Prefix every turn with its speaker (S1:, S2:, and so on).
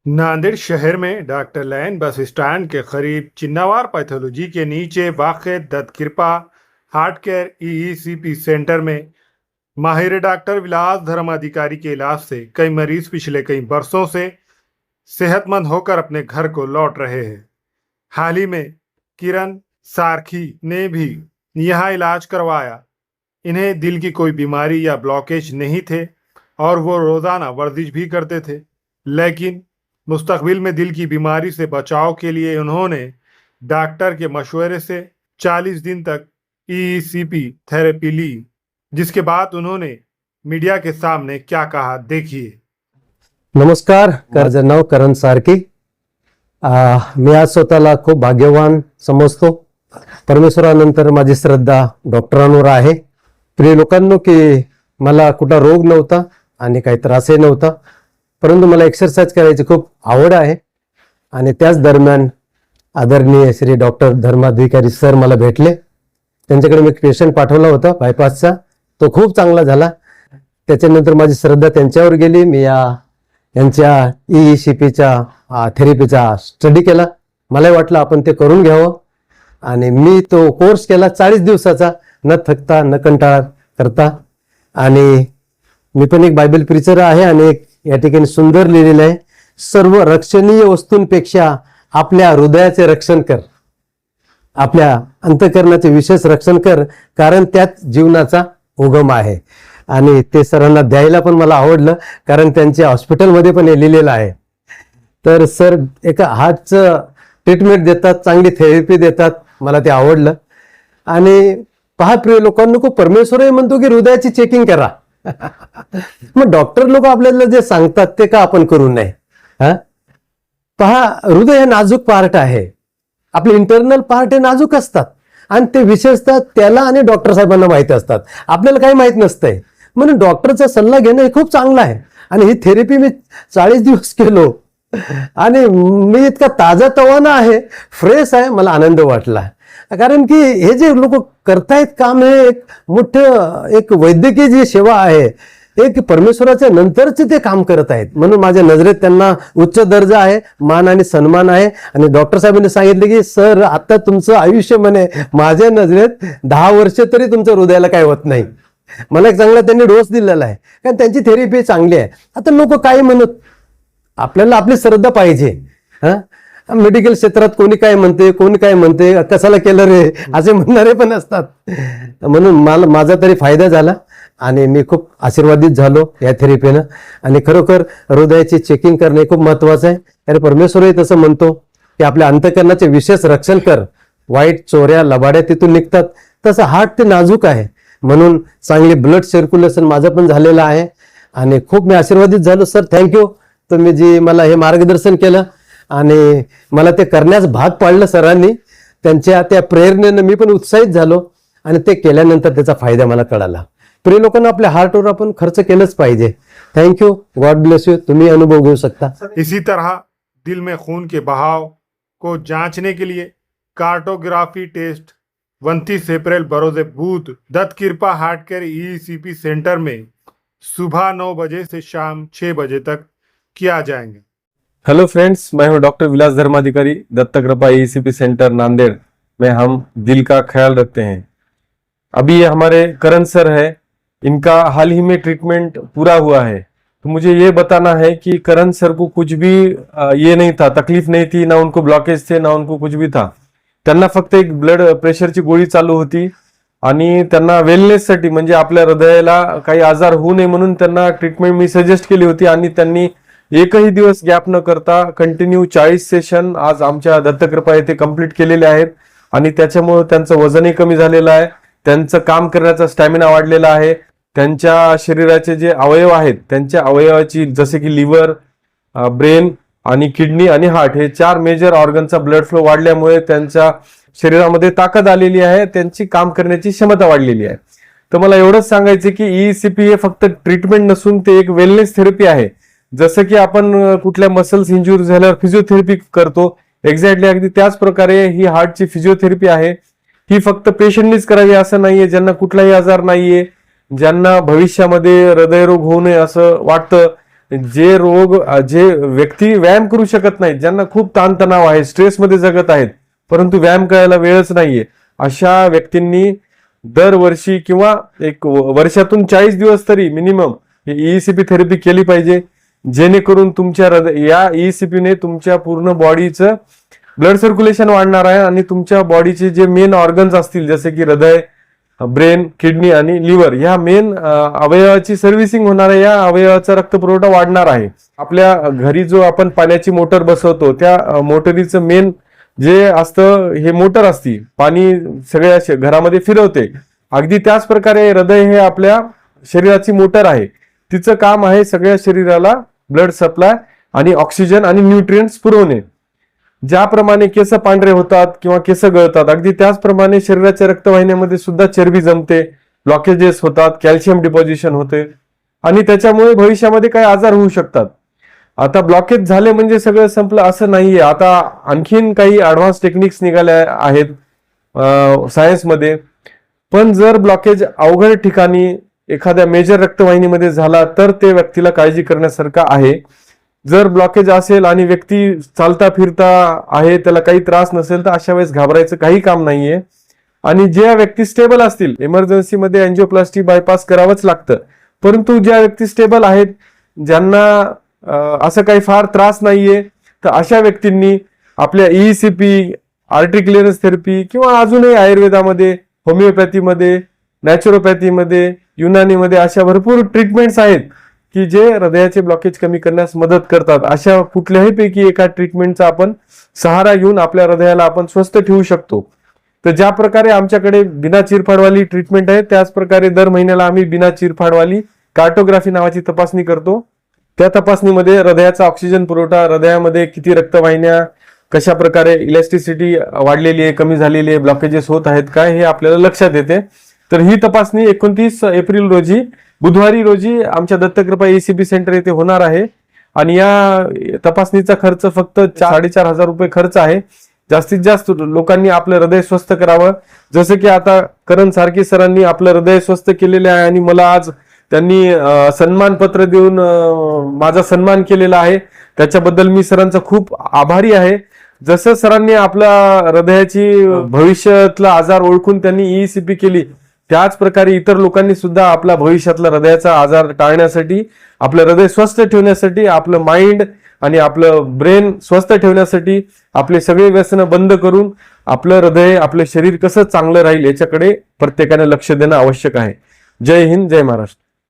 S1: नांदेड़ शहर में डॉक्टर लैन bus stand के करीब चिन्नावार पैथोलॉजी के नीचे वाक़ Dattakrupa heart care EECP centre में माहिर डॉक्टर विलास धर्म अधिकारी के इलाज से कई मरीज पिछले कई वर्षों से सेहतमंद होकर अपने घर को लौट रहे हैं। हाल ही में किरण सारखी ने भी यहाँ इलाज करवाया। इन्हें दिल की कोई बीमारी या ब्लॉकेज नहीं थे और वो रोज़ाना वर्जिश भी करते थे, लेकिन मुस्तकबिल में दिल की बीमारी से बचाव के लिए उन्होंने डॉक्टर के मशवरे से 40 दिन तक ईईसीपी थेरेपी ली, जिसके बाद उन्होंने मीडिया के सामने क्या कहा, देखिए।
S2: नमस्कार, माझं नाव करण सारखी। मी आज स्वतःला खूप भाग्यवान समजतो। परमेश्वरानंतर माझी श्रद्धा डॉक्टरांवर आहे। प्रिय लोकांनो, की मला कुठला रोग नव्हता आणि काही त्रासही नव्हता, परंतु मला एक्सरसाइज करायची खूप आवड आहे। आणि त्याच दरम्यान आदरणीय श्री डॉक्टर धर्माधिकारी सर मला भेटले। त्यांच्याकडे मी पेशंट पाठवला होता बायपासचा, तो खूप चांगला झाला। त्याच्यानंतर माझी श्रद्धा त्यांच्यावर गेली। मी यांच्या ईईसीपीच्या थेरपीचा स्टडी केला। मला वाटलं आपण ते करून घ्यावं आणि मी तो कोर्स केला 40 दिवसाचा, न थकता न कंटाळा करता। आणि मी पण एक बायबल प्रीचर आहे आणि एक या ठिकाणी सुंदर लिहिलेलं आहे, सर्व रक्षणीय वस्तूंपेक्षा आपल्या हृदयाचे रक्षण कर, आपल्या अंतःकरणाचे विशेष रक्षण कर, कारण त्यात जीवनाचा उगम आहे। आणि ते सरांना द्यायला पण मला आवडलं, कारण त्यांच्या हॉस्पिटलमध्ये पण हे लिहिलेलं आहे। तर सर एका हार्टचं ट्रीटमेंट देतात, चांगली थेरपी देतात, मला ते आवडलं। आणि पहा प्रिय लोकांनो, को परमेश्वरही म्हणतो की हृदयाची चेकिंग करा। मग डॉक्टर लोक आपल्याला जे सांगतात ते का आपण करू नये? पहा, हृदय हे नाजूक पार्ट आहे, आपले इंटरनल पार्ट हे नाजूक असतात आणि ते विशेषतः त्याला आणि डॉक्टर साहेबांना माहिती असतात, आपल्याला काही माहित नसतंय। म्हणून डॉक्टरचा सल्ला घेणं हे खूप चांगलं आहे। आणि ही थेरपी मी 40 दिवस केलो आणि मी इतका ताजा तवाना आहे, फ्रेश आहे, मला आनंद वाटला। कारण की हे जे लोक करतायत काम, हे एक मोठं एक वैद्यकीय जी सेवा आहे, एक परमेश्वराच्या नंतरचे ते काम करत आहेत। म्हणून माझ्या नजरेत त्यांना उच्च दर्जा आहे, मान आणि सन्मान आहे। आणि डॉक्टर साहेबांनी सांगितले की सर आता तुमचं आयुष्य म्हणे माझ्या नजरेत 10 वर्ष तरी तुमच्या हृदयाला काय होत नाही। मला एक चांगला त्यांनी डोस दिलेला आहे, कारण त्यांची थेरपी चांगली आहे। आता लोक काय म्हणत, आपल्याला आपली श्रद्धा पाहिजे। मेडिकल क्षेत्रात कोणी काय म्हणते, कोणी काय म्हणते, कशाला केलं रे असे म्हणणारे पण असतात। म्हणून माझा तरी फायदा झाला आणि मी खूप आशीर्वादित झालो या थेरपीनं। आणि खरोखर हृदयाची चेकिंग करणे खूप महत्वाचं आहे, कारण परमेश्वरही तसं म्हणतो की आपल्या अंतःकरणाचे विशेष रक्षण कर, वाईट चोऱ्या लबाड्या तिथून निघतात। तसं हार्ट ते नाजूक आहे, म्हणून चांगले ब्लड सर्क्युलेशन माझं पण झालेलं आहे आणि खूप मी आशीर्वादित झालो। सर थँक्यू, तुम्ही जी मला हे मार्गदर्शन केलं आणि मला ते करण्यास भाग पाडलं सरांनी। त्यांच्या त्या प्रेरणेनं मी पण उत्साहित झालो आणि ते केल्यानंतर त्याचा फायदा मला कळाला। प्रिय लोकांना, आपल्या हार्टवर आपण खर्च केलंच पाहिजे। Thank you, God bless you. तुम्ही अनुभव घेऊ शकता।
S1: इसी तरह दिल में खून के बहाव को जांचने के लिए कार्टोग्राफी टेस्ट 29 अप्रैल बरोज booth Dattakripa heart care EECP centre में सुबह 9 बजे से शाम 6 बजे तक किया जाएंगे।
S3: हेलो फ्रेंड्स, मैं हूं doctor Vilas Dharmadhikari, Dattakripa ECP centre Nanded में हम दिल का ख्याल रखते हैं। अभी ये हमारे करण सर है, इनका हाल ही में ट्रीटमेंट पूरा हुआ है। तो मुझे ये बताना है कि करण सर को कुछ भी ये नहीं था, तकलीफ नहीं थी, ना उनको ब्लॉकेज थे, ना उनको कुछ भी था। त्यांना फक्त एक ब्लड प्रेशरची गोळी चालू होती आणि त्यांना वेलनेससाठी, म्हणजे आपल्या हृदयाला काही आजार होऊ नये म्हणून त्यांना ट्रीटमेंट मी सजेस्ट केली होती। आणि त्यांनी एकही दिवस गॅप न करता कंटिन्यू 40 सेशन आज आमच्या दत्तकृपा येथे कंप्लीट केलेले आहेत। आणि त्याच्यामुळे त्यांचं वजनही कमी झालेलं आहे, त्यांचं काम करण्याचा स्टॅमिना वाढलेला आहे। त्यांच्या शरीराचे जे अवयव आहेत, त्यांच्या अवयवाची जसे की लिव्हर, ब्रेन आणि किडनी आणि हार्ट हे 4 मेजर ऑर्गनचा ब्लड फ्लो वाढल्यामुळे त्यांच्या शरीरामध्ये ताकद आलेली आहे, त्यांची काम करण्याची क्षमता वाढलेली आहे। तर मला एवढंच सांगायचं की ईईसीपी हे फक्त ट्रीटमेंट नसून ते एक वेलनेस थेरपी आहे। जसं की आपण कुठल्या मसल्स इंज्युअर झाल्यावर फिजिओथेरपी करतो, एक्झॅक्टली अगदी त्याच प्रकारे ही हार्टची फिजिओथेरपी आहे। ही फक्त पेशंटनीच करावी असं नाहीये, ज्यांना कुठलाही आजार नाहीये, ज्यांना भविष्यामध्ये हृदयरोग होऊ नये असं वाटतं जे रोग जे व्यक्ती व्यायाम करू शकत नाहीत, ज्यांना खूप ताणतणाव आहे, स्ट्रेसमध्ये जगत आहेत, परंतु व्यायाम करायला वेळच नाहीये, अशा व्यक्तींनी दरवर्षी किंवा एक वर्षातून 40 दिवस तरी मिनिमम ईसीपी थेरपी केली पाहिजे, जेणेकरून तुमच्या या ईसीपीने तुमच्या पूर्ण बॉडीचं ब्लड सर्क्युलेशन वाढणार आहे आणि तुमच्या बॉडीचे जे मेन ऑर्गन्स असतील जसे की हृदय, ब्रेन, किडनी आणि लिव्हर ह्या मेन अवयवाची सर्व्हिसिंग होणार आहे, या अवयवाचा रक्तपुरवठा वाढणार आहे. आपल्या घरी जो आपण पाण्याची मोटर बसवतो त्या मोटरीचं मेन जे असतं हे मोटर असती, पाणी सगळ्या घरामध्ये फिरवते. अगदी त्याच प्रकारे हृदय हे आपल्या शरीराची मोटर आहे. तिचं काम आहे सगळ्या शरीराला ब्लड सप्लाय आणि ऑक्सिजन आणि न्यूट्रिएंट्स पुरवणे. ज्याप्रमाणे केस पांढरे होतात किंवा केस गळतात, अगदी त्याचप्रमाणे शरीराच्या रक्तवाहिन्यामध्ये सुद्धा चरबी जमते, ब्लॉकेजेस होतात, कॅल्शियम डिपॉझिशन होते आणि त्याच्यामुळे भविष्यामध्ये काही आजार होऊ शकतात. आता ब्लॉकेज झाले म्हणजे सगळं संपलं असं नाहीये. आता आणखीन काही ऍडव्हान्स टेक्निक्स निघाल्या आहेत सायन्समध्ये. पण जर ब्लॉकेज अवघड ठिकाणी एखाद्या मेजर रक्तवाहिनीमध्ये झाला तर ते व्यक्तीला काळजी करण्यासारखं आहे. जर ब्लॉकेज असेल आणि व्यक्ती चालता फिरता आहे, त्याला काही त्रास नसेल तर अशा वेळेस घाबरायचं काही काम नाहीये. आणि ज्या व्यक्ती स्टेबल असतील, इमर्जन्सीमध्ये अँजिओप्लास्टी बायपास करावंच लागतं, परंतु ज्या व्यक्ती स्टेबल आहेत, ज्यांना असं काही फार त्रास नाहीये, तर अशा व्यक्तींनी आपल्या ईसीपी, आर्टरी क्लिअरन्स थेरपी किंवा अजूनही आयुर्वेदामध्ये, होमिओपॅथीमध्ये, नॅचरोपॅथीमध्ये, युनानीमध्ये अशा भरपूर ट्रीटमेंट्स आहेत की जे हृदयाचे ब्लॉकेज कमी करण्यास मदत करतात. अशा कुठल्याही पैकी एका ट्रीटमेंटचा आपण सहारा घेऊन आपल्या हृदयाला आपण स्वस्थ ठेवू शकतो. तर ज्या प्रकारे आमच्याकडे बिना चिरफाडवाली ट्रीटमेंट आहे, त्याच प्रकारे दर महिन्याला आम्ही बिना चिरफाडवाली कार्टोग्राफी नावाची तपासणी करतो. त्या तपासणीमध्ये हृदयाचा ऑक्सिजन पुरवठा, हृदयामध्ये किती रक्तवाहिन्या, कशा प्रकारे इलॅस्टिसिटी वाढलेली आहे, कमी झालेली आहे, ब्लॉकेजेस होत आहेत काय, हे आपल्याला लक्षात येते. तर ही तपासणी 29 एप्रिल रोजी बुधवारी रोजी आमच्या दत्तकृपा ईसीपी सेंटर येथे होणार आहे. आणि या तपासणीचा खर्च फक्त 4,500 रुपये खर्च आहे. जास्तीत जास्त लोकांनी आपलं हृदय स्वस्थ करावं. जसं की आता करण सारकी सरांनी आपलं हृदय स्वस्थ केलेले आहे आणि मला आज त्यांनी सन्मान पत्र देऊन माझा सन्मान केलेला आहे. त्याच्याबद्दल मी सरांचा खूप आभारी आहे. जसं सरांनी आपल्या हृदयाची भविष्यातला आजार ओळखून त्यांनी ईसीपी केली, त्याच प्रकारे इतर लोकांनी सुद्धा आपला भविष्यातला हृदयाचा आजार टाळण्यासाठी, आपलं हृदय स्वस्थ ठेवण्यासाठी, आपलं माइंड आणि आपलं ब्रेन स्वस्थ ठेवण्यासाठी आपले सगळे व्यसनं बंद करून आपलं हृदय, आपलं शरीर कसं चांगलं राहील याच्याकडे प्रत्येकाने लक्ष देणं आवश्यक आहे. जय हिंद, जय महाराष्ट्र.